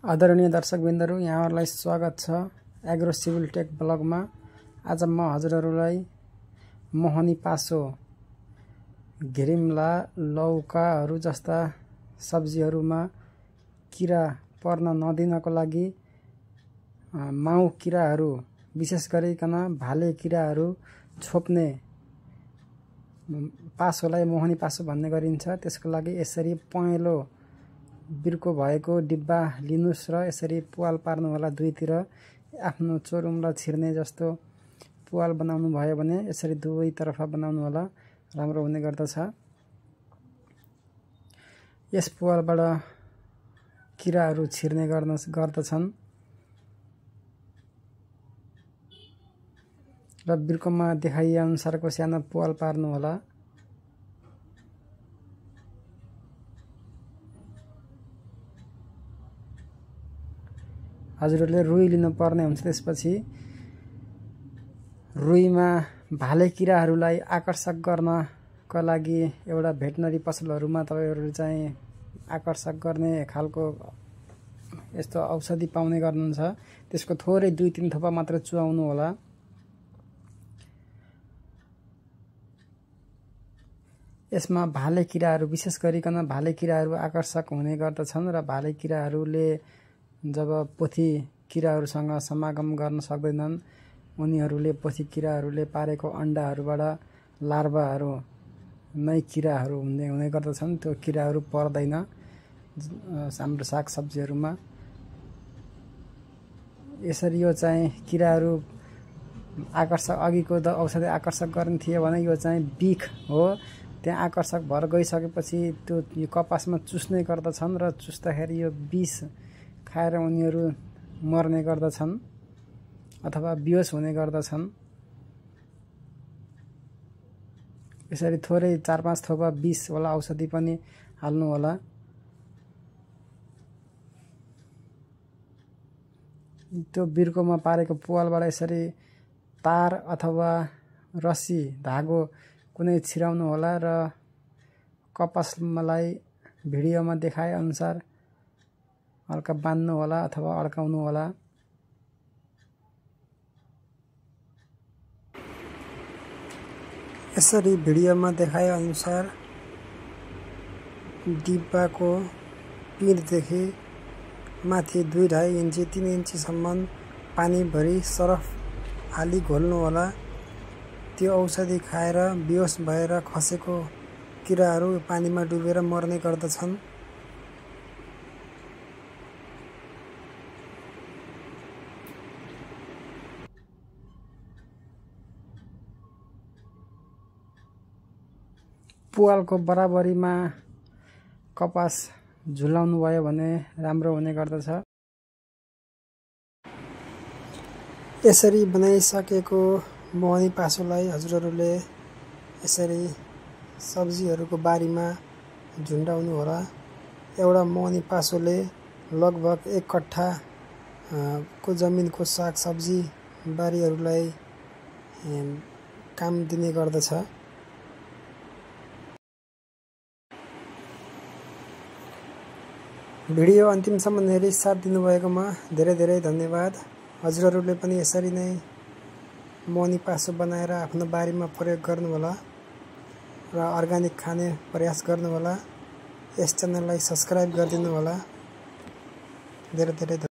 आदरणीय दर्शकबिन्दुहरु, यहाँहरुलाई स्वागत छ एग्रो सिभिल टेक ब्लगमा। आज म हजुरहरुलाई मोहनी पासो, घिरिम्ला, लौकाहरु जस्ता सब्जीहरुमा किरा पर्न नदिनको लागि माउ किराहरु विशेष गरिकन भाले किराहरु छोप्ने पासोलाई मोहनी पासो भन्ने गरिन्छ। त्यसको लागि यसरी पहेँलो बिर्को भएको डिब्बा लिनुस् र यसरी पुवाल पार्नु होला। दुईतिर आफ्नो चोरुम्ला छिर्ने जस्तो पुवाल बनाउनु भयो भने यसरी दुवैतर्फ बनाउनु होला, राम्रो हुने गर्दछ। यस पुवालबाट किराहरु छिर्ने गर्दछन् र बिर्कोमा देखाइए अनुसारको सानो पुवाल पार्नु होला। हजुरले रुई लिनु पर्ने हुन्छ। त्यसपछि रुईमा भाले किराहरुलाई आकर्षक गर्नका लागि एउटा भेटनरी पसलहरुमा तपाईहरुले चाहिँ आकर्षक गर्ने खालको यस्तो औषधि पाउने गर्नुहुन्छ। त्यसको थोरै 2-3 थोपा मात्र चुहाउनु होला। यसमा भाले किराहरु विशेष गरिकन भाले किराहरु आकर्षक हुने गर्दछन् र भाले किराहरुले जब पोथी किराहरुसँग समागम गर्न सक्दैनन्, उनीहरुले पोथी किराहरुले पारेको अण्डाहरुबाट लार्भाहरु नै किराहरु हुने गर्दछन्। त्यो किराहरु पर्दैन हाम्रो सागसब्जीहरुमा। यसरी यो चाहिँ किराहरु आकर्षक अघिको औषधि आकर्षक गर्ने थियो भने यो चाहिँ बिख हो। त्यहाँ आकर्षक भएर गइसकेपछि त्यो कपासमा चुस्ने गर्दछन् र चुस्दाखेरि यो विष खाएर उनीहरु मर्ने गर्दछन् अथवा बेहोस हुने गर्दछन्। यसरी थोरै 4-5 थोपा विष वाला औषधि पनि हाल्नु होला। त्यो बिर्कोमा पारेको पुवालबाट यसरी तार अथवा रस्सी, धागो कुनै छिराउनु होला र कपासलाई भिडियोमा देखाए अनुसार हल्का बान्नु होला अथवा अड्काउनु होला। यसरी भिडियोमा देखाए अनुसार डिब्बाको पिँधदेखि माथि 2.5 इन्ची 3 इन्चीसम्म पानी भरी सरफ हाली घोल्नु होला। त्यो औषधि खाएर बेहोस भएर खसेको किराहरु पानीमा डुबेर मर्ने गर्दछन्। पुवालको बराबरीमा कपास झुलाउनु भयो भने राम्रो हुने गर्दछ। यसरी बनाइसकेको मोहनी पासोलाई हजुरहरुले यसरी सब्जीहरुको बारीमा झुन्डाउनु होला। एउटा मोहनी पासोले लगभग 1 कट्ठा को जमिनको सागसब्जी बारीहरुलाई काम दिने गर्दछ। भिडियो अन्तिमसम्म हेरी साथ दिनुभएकोमा धेरै धेरै धन्यवाद। हजुरहरुले पनि यसरी नै मोहनी पासो बनाएर आफ्नो बारीमा प्रयोग गर्नु होला र अर्गानिक खाने प्रयास गर्नु होला। यस च्यानललाई सब्स्क्राइब गरिदिनु होला। धेरै धेरै